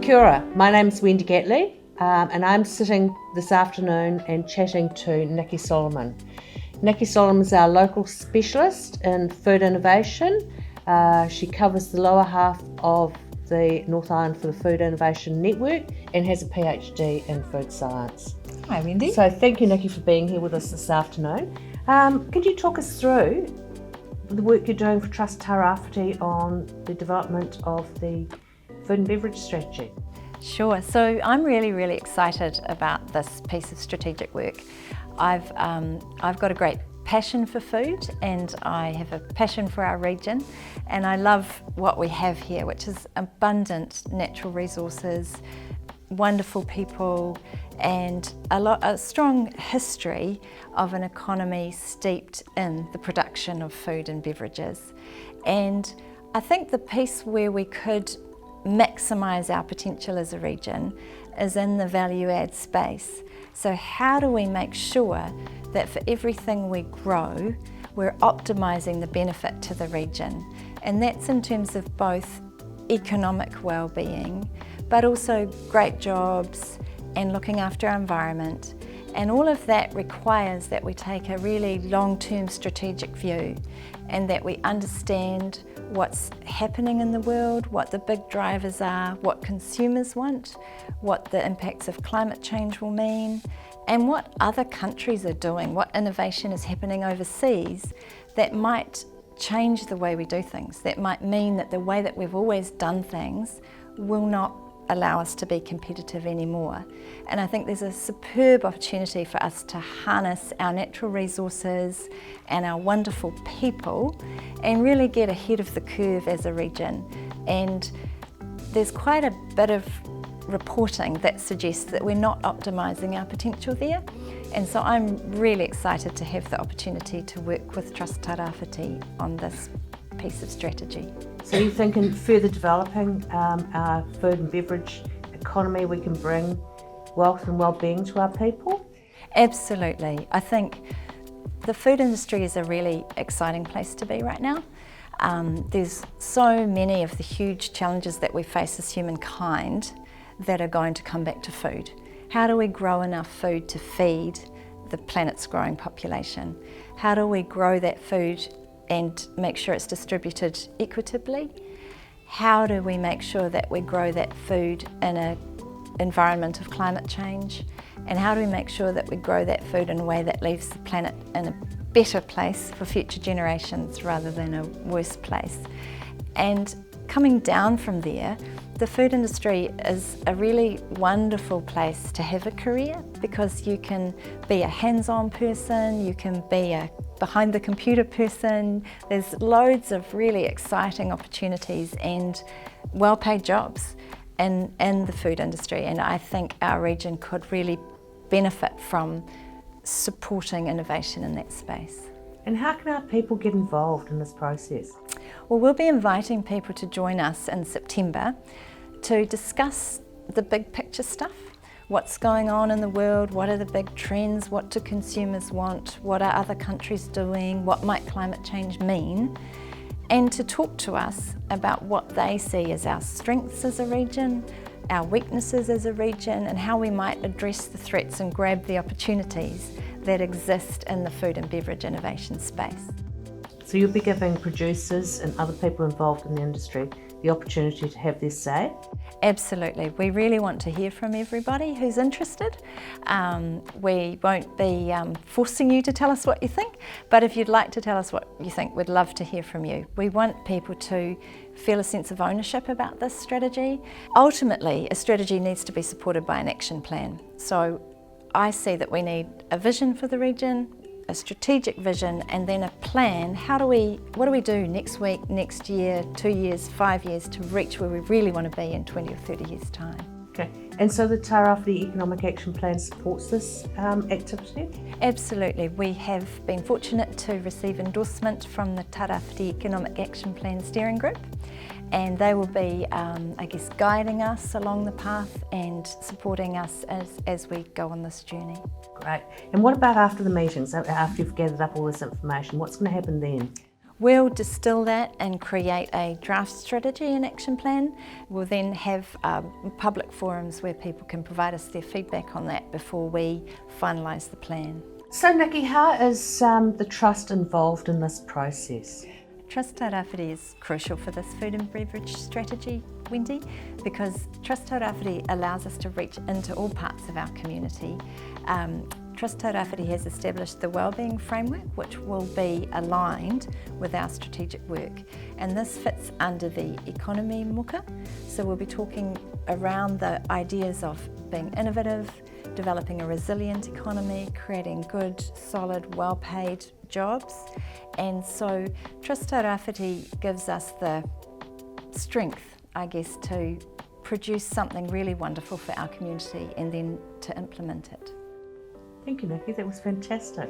Kia ora, my name's Wendy Gatley and I'm sitting this afternoon and chatting to Nicky Solomon. Nicky Solomon is our local specialist in food innovation. She covers the lower half of the North Island for the Food Innovation Network and has a PhD in food science. Hi Wendy. So thank you, Nicky, for being here with us this afternoon. Could you talk us through the work you're doing for Trust Tairawhiti on the development of the food and beverage strategy? Sure, so I'm really excited about this piece of strategic work. I've got a great passion for food and I have a passion for our region, and I love what we have here, which is abundant natural resources, wonderful people, and a strong history of an economy steeped in the production of food and beverages. And I think the piece where we could maximise our potential as a region is in the value add space. So how do we make sure that for everything we grow, we're optimising the benefit to the region? And that's in terms of both economic well-being, but also great jobs and looking after our environment. And all of that requires that we take a really long-term strategic view and that we understand what's happening in the world, what the big drivers are, what consumers want, what the impacts of climate change will mean, and what other countries are doing, what innovation is happening overseas that might change the way we do things, that might mean that the way that we've always done things will not allow us to be competitive anymore. And I think there's a superb opportunity for us to harness our natural resources and our wonderful people and really get ahead of the curve as a region. And there's quite a bit of reporting that suggests that we're not optimising our potential there. And so I'm really excited to have the opportunity to work with Trust Tairawhiti on this piece of strategy. So you think in further developing our food and beverage economy, we can bring wealth and well-being to our people? Absolutely. I think the food industry is a really exciting place to be right now. There's so many of the huge challenges that we face as humankind that are going to come back to food. How do we grow enough food to feed the planet's growing population? How do we grow that food and make sure it's distributed equitably? How do we make sure that we grow that food in an environment of climate change? And how do we make sure that we grow that food in a way that leaves the planet in a better place for future generations rather than a worse place? And coming down from there, the food industry is a really wonderful place to have a career because you can be a hands-on person, you can be a behind the computer person. There's loads of really exciting opportunities and well-paid jobs in the food industry, and I think our region could really benefit from supporting innovation in that space. And how can our people get involved in this process? Well, we'll be inviting people to join us in September to discuss the big picture stuff. What's going on in the world, what are the big trends, what do consumers want, what are other countries doing, what might climate change mean, and to talk to us about what they see as our strengths as a region, our weaknesses as a region, and how we might address the threats and grab the opportunities that exist in the food and beverage innovation space. So you'll be giving producers and other people involved in the industry the opportunity to have their say? Absolutely. We really want to hear from everybody who's interested. We won't be forcing you to tell us what you think, but if you'd like to tell us what you think, we'd love to hear from you. We want people to feel a sense of ownership about this strategy. Ultimately, a strategy needs to be supported by an action plan. So I see that we need a vision for the region, a strategic vision, and then a plan. What do we do next week, next year, 2 years, 5 years to reach where we really want to be in 20 or 30 years' time? Okay, and so the Tairawhiti Economic Action Plan supports this activity? Absolutely. We have been fortunate to receive endorsement from the Tairawhiti Economic Action Plan Steering Group, and they will be, guiding us along the path and supporting us as we go on this journey. Great. And what about after the meetings, after you've gathered up all this information, what's going to happen then? We'll distill that and create a draft strategy and action plan. We'll then have public forums where people can provide us their feedback on that before we finalise the plan. So Nicky, how is the trust involved in this process? Trust Tairawhiti is crucial for this food and beverage strategy, Wendy, because Trust Tairawhiti allows us to reach into all parts of our community. Trust Tairawhiti has established the wellbeing framework, which will be aligned with our strategic work, and this fits under the economy muka. So we'll be talking around the ideas of being innovative, developing a resilient economy, creating good, solid, well-paid jobs. And so Trust Tairawhiti gives us the strength, I guess, to produce something really wonderful for our community and then to implement it. Thank you, Nicky, that was fantastic.